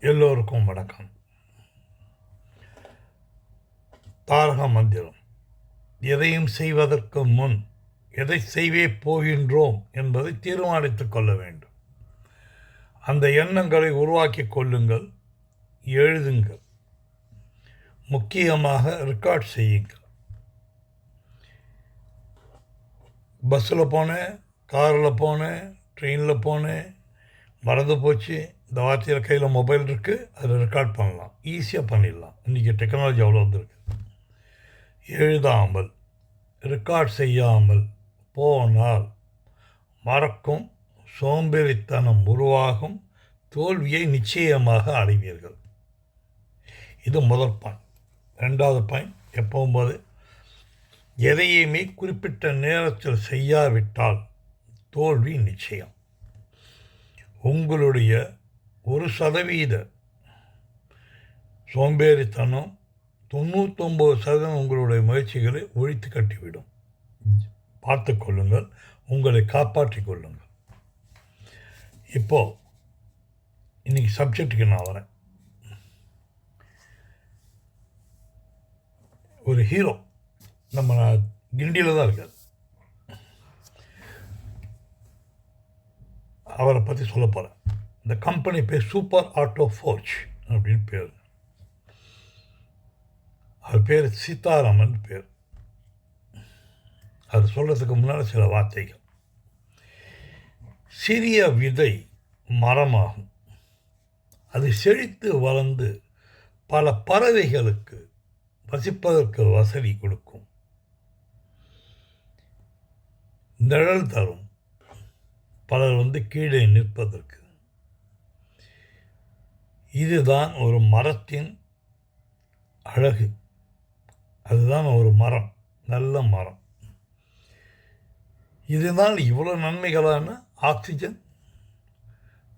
எல்லோருக்கும் வணக்கம். தாரக மந்திரம். எதையும் செய்வதற்கு முன் எதை செய்வே போகின்றோம் என்பதை தீர்மானித்துக் கொள்ள வேண்டும். அந்த எண்ணங்களை உருவாக்கி கொள்ளுங்கள், எழுதுங்கள், முக்கியமாக ரெக்கார்ட் செய்யுங்கள். பஸ்ஸில் போனேன், காரில் போனேன், ட்ரெயினில் போனேன், மறந்து போச்சு, இந்த வார்த்தையில் கையில் மொபைல் இருக்குது, அதை ரெக்கார்ட் பண்ணலாம், ஈஸியாக பண்ணிடலாம். இன்றைக்கி டெக்னாலஜி அவ்வளோ வந்துருக்கு. எழுதாமல் ரெக்கார்ட் செய்யாமல் போனால் மறக்கும், சோம்பேறித்தனம் உருவாகும், தோல்வியை நிச்சயமாக அடைவீர்கள். இது முதல் பாயிண்ட். ரெண்டாவது பாயிண்ட், எப்பவும் போது எதையுமே குறிப்பிட்ட நேரத்தில் செய்யாவிட்டால் தோல்வி நிச்சயம். உங்களுடைய 1% சோம்பேறித்தனம் 99% உங்களுடைய முயற்சிகளை ஒழித்து கட்டிவிடும். பார்த்து கொள்ளுங்கள், உங்களை காப்பாற்றிக் கொள்ளுங்கள். இப்போது இன்றைக்கி சப்ஜெக்டுக்கு நான் வரேன். ஒரு ஹீரோ நம்ம கிண்டியில் தான் இருக்கார். அவரை பற்றி சொல்ல போகிறேன். இந்த கம்பெனி பேர் சூப்பர் ஆட்டோ ஃபோர்ஜ் அப்படின்னு பேர். அவர் பேர் சீதாராமன் பேர். அது சொல்கிறதுக்கு முன்னால் சில வார்த்தைகள். சிறிய விதை மரமாகும். அது செழித்து வளர்ந்து பல பறவைகளுக்கு வசிப்பதற்கு வசதி கொடுக்கும், நிழல் தரும், பலர் கீழே நிற்பதற்கு. இதுதான் ஒரு மரத்தின் அழகு. அதுதான் ஒரு மரம், நல்ல மரம். இதனால் இவ்வளோ நன்மைகளான ஆக்சிஜன்,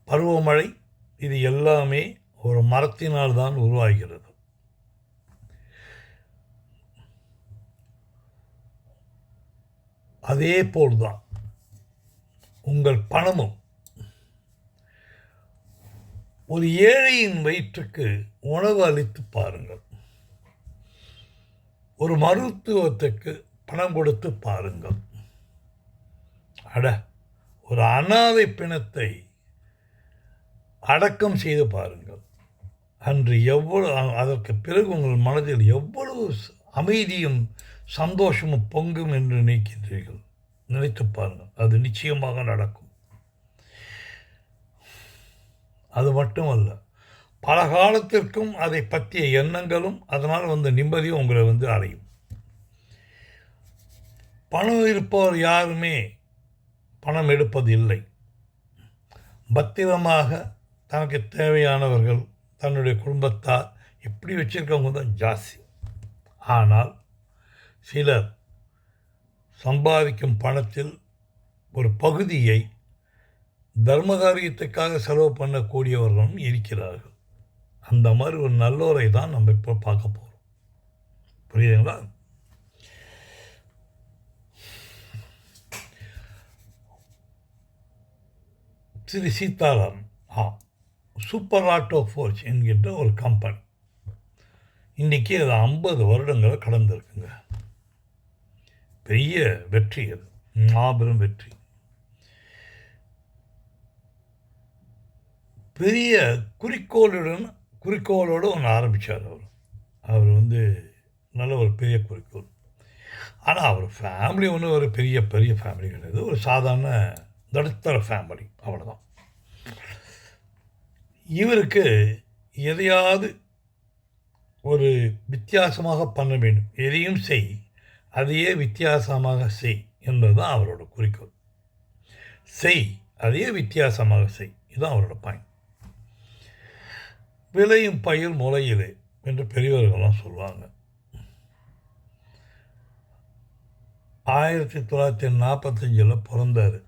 பருவமழை, இது எல்லாமே ஒரு மரத்தினால் தான் உருவாகிறது. அதே போல்தான் உங்கள் பணமும். ஒரு ஏழையின் வயிற்றுக்கு உணவு அளித்து பாருங்கள். ஒரு மருத்துவத்துக்கு பணம் கொடுத்து பாருங்கள். ஒரு அனாதை பிணத்தை அடக்கம் செய்து பாருங்கள். அன்று அதற்கு பிறகு உங்கள் மனதில் எவ்வளவு அமைதியும் சந்தோஷமும் பொங்கும் என்று நினைக்கின்றீர்கள். நினைத்து பாருங்கள், அது நிச்சயமாக நடக்கும். அது மட்டுமல்ல, பல காலத்திற்கும் அதை பற்றிய எண்ணங்களும் அதனால் நிம்மதியும் உங்களை அடையும். பணம் இருப்பவர் யாருமே பணம் எடுப்பது இல்லை. பத்திரமாக தனக்கு தேவையானவர்கள், தன்னுடைய குடும்பத்தார் இப்படி வச்சிருக்கவங்க தான் ஜாஸ்தி. ஆனால் சிலர் சம்பாதிக்கும் பணத்தில் ஒரு பகுதியை தர்ம காரியத்துக்காக செலவு பண்ணக்கூடியவர்களும் இருக்கிறார்கள். அந்த மாதிரி ஒரு நல்லோரை தான் நம்ம இப்போ பார்க்க போகிறோம். புரியுதுங்களா? Shri Sitaraman super auto forge என்கின்ற ஒரு கம்பெனி. இன்றைக்கி அது 50 வருடங்களை கடந்திருக்குங்க. பெரிய வெற்றி, அது மாபெரும் வெற்றி. பெரிய குறிக்கோளோடு ஒன்று ஆரம்பித்தார். அவர் நல்ல ஒரு பெரிய குறிக்கோள். ஆனால் அவர் ஃபேமிலி ஒரு பெரிய ஃபேமிலி கிடையாது. ஒரு சாதாரண நடுத்தர ஃபேமிலி, அவ்வளோதான். இவருக்கு எதையாவது ஒரு வித்தியாசமாக பண்ண வேண்டும். எதையும் செய், அதையே வித்தியாசமாக செய் என்பது தான் அவரோட குறிக்கோள். செய், அதையே வித்தியாசமாக செய், இதுதான் அவரோட பாயிண்ட். விளையும் பயிர் முளையிலே என்று பெரியவர்கள்லாம் சொல்லுவாங்க. 1945 பிறந்தார்.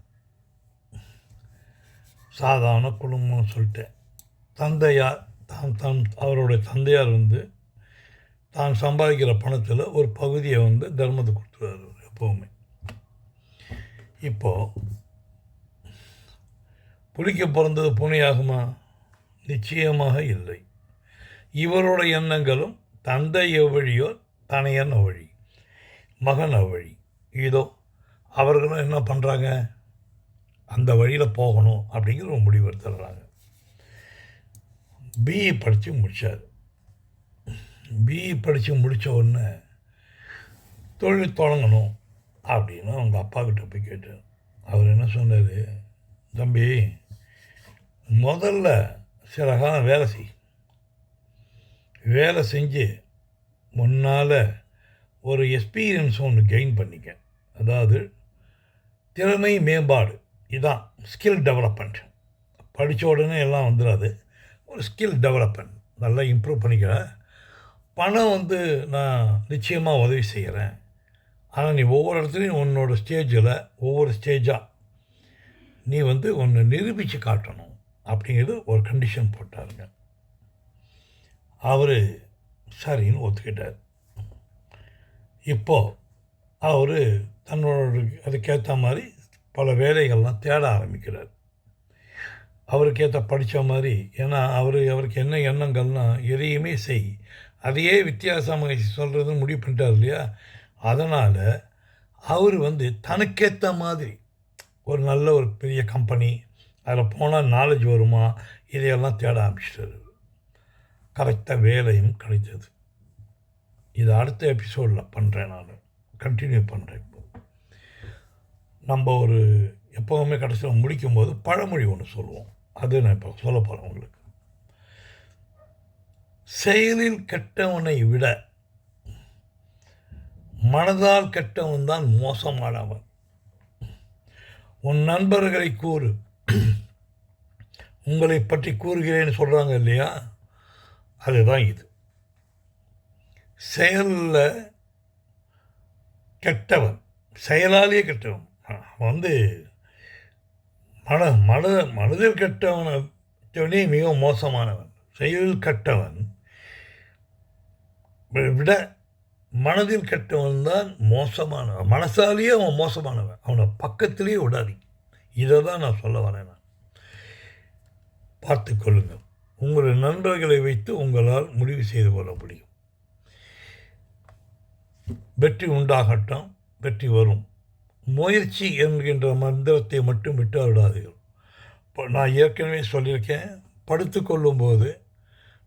சாதாரண குடும்பம்னு சொல்லிட்டேன். தந்தையார் அவருடைய தந்தையார் தான் சம்பாதிக்கிற பணத்தில் ஒரு பகுதியை தர்மத்துக்கு கொடுத்துருவார் எப்போவுமே. இப்போது புலிக்கு பிறந்தது பூனை ஆகுமா? நிச்சயமாக இல்லை. இவரோட எண்ணங்களும் தந்தை எவ்வழியோ தனையன் அவ்வழி, மகன் அவ்வழி. இதோ அவர்களும் என்ன பண்ணுறாங்க, அந்த வழியில் போகணும் அப்படிங்கிற ஒரு முடிவு எடுத்துடுறாங்க. பிஇ படித்து முடித்தார். பிஇ படித்து முடித்த உடனே தொழில் தொடங்கணும் அப்படின்னு அவங்க அப்பா கிட்ட போய் கேட்டார். அவர் என்ன சொன்னார், தம்பி முதல்ல சில காலம் வேலை செஞ்சு முன்னால் ஒரு எக்ஸ்பீரியன்ஸ் ஒன்று கெயின் பண்ணிக்க. அதாவது திறமை மேம்பாடு, இதுதான் ஸ்கில் டெவலப்மெண்ட். படித்த உடனே எல்லாம் வந்துடாது. ஒரு ஸ்கில் டெவலப்மெண்ட் நல்லா இம்ப்ரூவ் பண்ணிக்கிற. பணம் நான் நிச்சயமாக உதவி செய்கிறேன். ஆனால் நீ ஒவ்வொரு இடத்துலையும் உன்னோட ஸ்டேஜில் ஒவ்வொரு ஸ்டேஜாக நீ ஒன்று நிரூபித்து காட்டணும் அப்படிங்கிறது ஒரு கண்டிஷன் போட்டாருங்க. அவர் சரின்னு ஒத்துக்கிட்டார். இப்போது அவர் தன்னோட அதுக்கேற்ற மாதிரி பல வேலைகள்லாம் தேட ஆரம்பிக்கிறார். அவருக்கு ஏற்ற படித்த மாதிரி. ஏன்னா அவருக்கு என்ன எண்ணங்கள்னால் எதையுமே செய், அதையே வித்தியாசமாக சொல்கிறதுன்னு முடிவு பண்ணிட்டார் இல்லையா. அதனால் அவர் தனக்கேற்ற மாதிரி ஒரு நல்ல ஒரு பெரிய கம்பெனி, அதில் போனால் நாலேஜ் வருமா, இதையெல்லாம் தேட ஆரம்பிச்சிட்டாரு. கரெக்டாக வேலையும் கிடைத்தது. இது அடுத்த எபிசோடில் பண்ணுறேன், நான் கண்டினியூ பண்ணுறேன். இப்போ நம்ம எப்போவுமே கடைசியில் முடிக்கும்போது பழமொழி ஒன்று சொல்லுவோம். அது நான் இப்போ சொல்ல போகிறேன் உங்களுக்கு. செயலில் கெட்டவனை விட மனதால் கெட்டவன் தான் மோசமானவன். உன் நண்பர்களை கூறு, உங்களை பற்றி கூறுகிறேன்னு சொல்கிறாங்க இல்லையா, அதுதான் இது. செயலில் கெட்டவன், செயலாலேயே கெட்டவன். மனதில் கெட்டவனே மிக மோசமானவன். செயலில் கெட்டவன் விட மனதில் கெட்டவன் தான் மோசமானவன். மனசாலேயே அவன் மோசமானவன். அவனை பக்கத்திலேயே விடாது. இதை தான் நான் சொல்ல வரேன். நான் பார்த்து கொள்ளுங்கள். உங்களுடைய நண்பர்களை வைத்து உங்களால் முடிவு செய்து கொள்ள முடியும். வெற்றி உண்டாகட்டும், வெற்றி வரும். முயற்சி என்கின்ற மந்திரத்தை மட்டும் விட்டு விடாதீர்கள். இப்போ நான் ஏற்கனவே சொல்லியிருக்கேன், படுத்து கொள்ளும்போது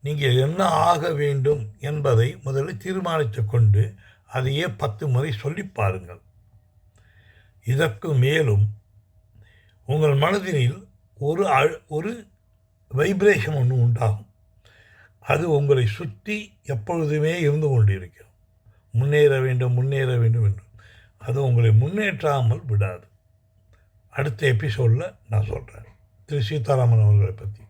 நீங்கள் என்ன ஆக வேண்டும் என்பதை முதலில் தீர்மானித்து கொண்டு அதையே 10 முறை சொல்லி பாருங்கள். இதற்கு மேலும் உங்கள் மனதில் ஒரு வைப்ரேஷன் ஒன்று உண்டாகும். அது உங்களை சுற்றி எப்பொழுதுமே இருந்து கொண்டிருக்கும். முன்னேற வேண்டும் என்று. அது உங்களை முன்னேற்றாமல் விடாது. அடுத்த எபிசோடில் நான் சொல்கிறேன் திரு சீதாராமன் அவர்களை பற்றி.